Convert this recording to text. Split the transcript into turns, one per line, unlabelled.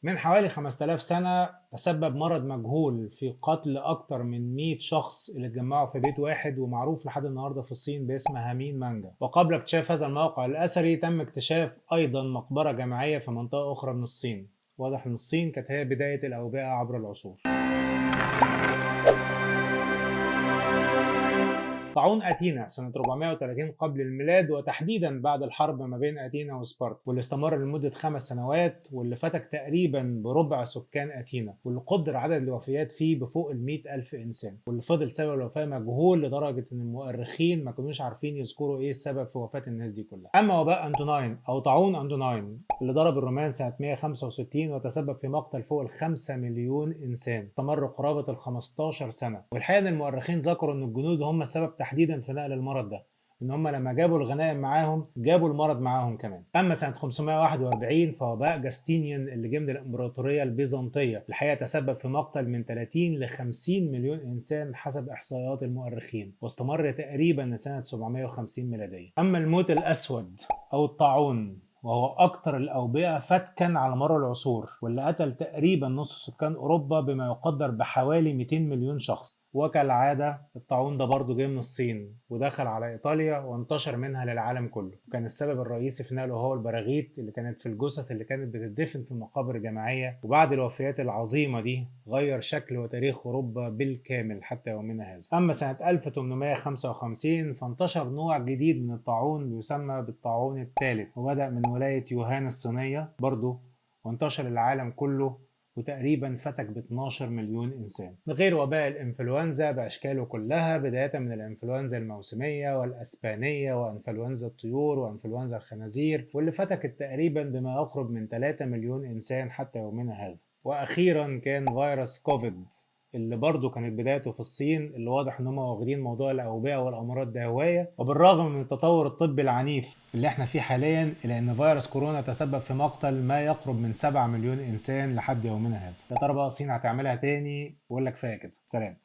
من حوالي 5000 سنة تسبب مرض مجهول في قتل أكتر من 100 شخص اللي اتجمعوا في بيت واحد، ومعروف لحد النهاردة في الصين باسم هامين مانجا. وقبل اكتشاف هذا الموقع الأثري تم اكتشاف أيضا مقبرة جماعية في منطقة أخرى من الصين. واضح إن الصين كانت هي بداية الأوبئة عبر العصور. طاعون أثينا سنة 430 قبل الميلاد، وتحديدا بعد الحرب ما بين أثينا وسبارتا، واللي استمر لمدة 5 سنوات، واللي فتك تقريبا بربع سكان أثينا، واللي قدر عدد الوفيات فيه بفوق 100 ألف إنسان، واللي فضل سبب الوفاة مجهول لدرجة إن المؤرخين ما كانوش عارفين يذكروا إيه السبب في وفاة الناس دي كلها. أما وباء أنتوناين أو طاعون أنتوناين اللي ضرب الرومان سنة 165 وتسبب في مقتل فوق 5 مليون إنسان، استمر قرابة ال 15 سنة. والحقيقة إن المؤرخين ذكروا إن الجنود هم السبب تحديدا في نقل المرض ده، ان هم لما جابوا الغنائم معاهم جابوا المرض معاهم كمان. اما سنه 541 فوباء جاستينيان اللي جه من الامبراطوريه البيزنطيه الحقيقه تسبب في مقتل من 30 ل 50 مليون انسان حسب احصائيات المؤرخين، واستمر تقريبا لسنه 750 ميلاديه. اما الموت الاسود او الطاعون وهو أكثر الأوبئة فتكا على مر العصور، واللي قتل تقريبا نصف سكان أوروبا بما يقدر بحوالي 200 مليون شخص. وكالعادة الطاعون ده برضه جه من الصين ودخل على إيطاليا وانتشر منها للعالم كله، وكان السبب الرئيسي في نقله هو البراغيث اللي كانت في الجثث اللي كانت بتدفن في المقابر الجماعية. وبعد الوفيات العظيمة دي غير شكل وتاريخ أوروبا بالكامل حتى يومنا هذا. أما سنة 1855 فانتشر نوع جديد من الطاعون يسمى بالطاعون الثالث، وبدأ من ولاية يوهان الصينية برضه، وانتشر العالم كله وتقريبا فتك ب 12 مليون إنسان. ده غير وباء الإنفلونزا بأشكاله كلها، بداية من الإنفلونزا الموسمية والأسبانية وإنفلونزا الطيور وإنفلونزا الخنازير، واللي فتكت تقريبا بما يقرب من 3 مليون إنسان حتى يومنا هذا. وأخيرا كان فيروس كوفيد اللي برضه كانت بدايته في الصين، اللي واضح ان هم واخدين موضوع الاوبئه والامراض ده هوايه. وبالرغم من التطور الطبي العنيف اللي احنا فيه حاليا، الا ان فيروس كورونا تسبب في مقتل ما يقرب من 7 مليون انسان لحد يومنا هذا. يا ترى بقى الصين هتعملها تاني؟ بقول لك كفايه كده، سلام.